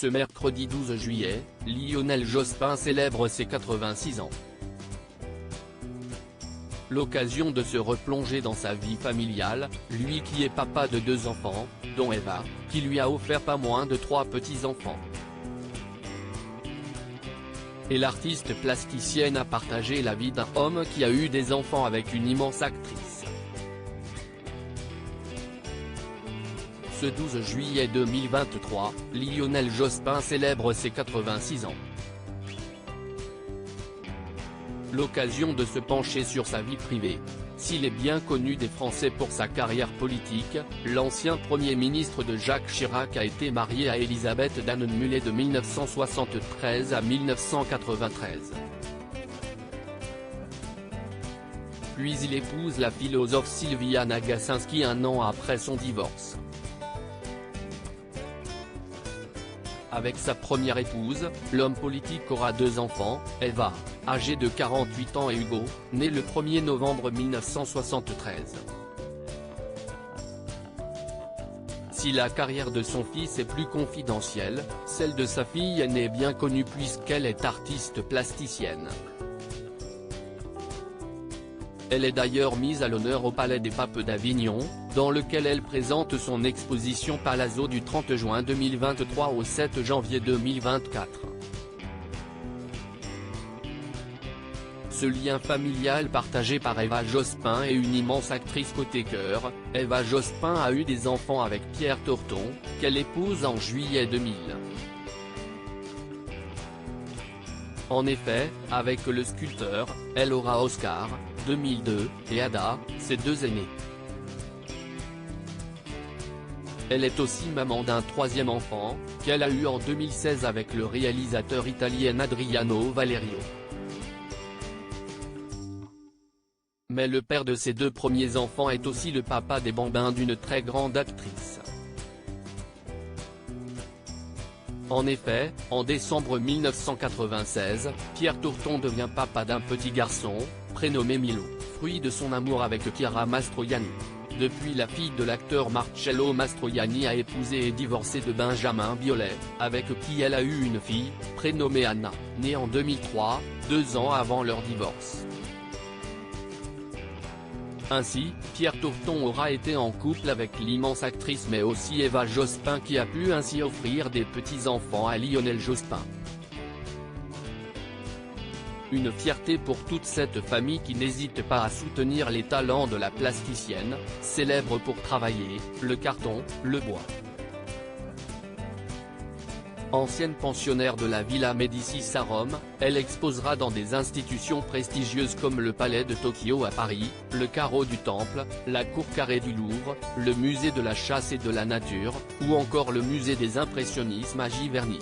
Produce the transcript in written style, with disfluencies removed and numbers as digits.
Ce mercredi 12 juillet, Lionel Jospin célèbre ses 86 ans. L'occasion de se replonger dans sa vie familiale, lui qui est papa de 2 enfants, dont Eva, qui lui a offert pas moins de 3 petits-enfants. Et l'artiste plasticienne a partagé la vie d'un homme qui a eu des enfants avec une immense actrice. Ce 12 juillet 2023, Lionel Jospin célèbre ses 86 ans. L'occasion de se pencher sur sa vie privée. S'il est bien connu des Français pour sa carrière politique, l'ancien Premier ministre de Jacques Chirac a été marié à Elisabeth Dannenmüller de 1973 à 1993. Puis il épouse la philosophe Sylviane Agacinski un an après son divorce. Avec sa première épouse, l'homme politique aura 2 enfants, Eva, âgée de 48 ans et Hugo, né le 1er novembre 1973. Si la carrière de son fils est plus confidentielle, celle de sa fille aînée est bien connue puisqu'elle est artiste plasticienne. Elle est d'ailleurs mise à l'honneur au Palais des Papes d'Avignon, dans lequel elle présente son exposition Palazzo du 30 juin 2023 au 7 janvier 2024. Ce lien familial partagé par Eva Jospin est une immense actrice côté cœur. Eva Jospin a eu des enfants avec Pierre Torton, qu'elle épouse en juillet 2000. En effet, avec le sculpteur, elle aura Oscar, 2002, et Ada, ses 2 aînés. Elle est aussi maman d'un 3e enfant, qu'elle a eu en 2016 avec le réalisateur italien Adriano Valerio. Mais le père de ses 2 premiers enfants est aussi le papa des bambins d'une très grande actrice. En effet, en décembre 1996, Pierre Torton devient papa d'un petit garçon, prénommé Milo, fruit de son amour avec Chiara Mastroianni. Depuis, la fille de l'acteur Marcello Mastroianni a épousé et divorcé de Benjamin Biolay, avec qui elle a eu une fille, prénommée Anna, née en 2003, 2 ans avant leur divorce. Ainsi, Pierre Torton aura été en couple avec l'immense actrice mais aussi Eva Jospin qui a pu ainsi offrir des petits-enfants à Lionel Jospin. Une fierté pour toute cette famille qui n'hésite pas à soutenir les talents de la plasticienne, célèbre pour travailler, le carton, le bois. Ancienne pensionnaire de la Villa Médicis à Rome, elle exposera dans des institutions prestigieuses comme le Palais de Tokyo à Paris, le Carreau du Temple, la Cour carrée du Louvre, le Musée de la Chasse et de la Nature, ou encore le Musée des Impressionnismes à Giverny.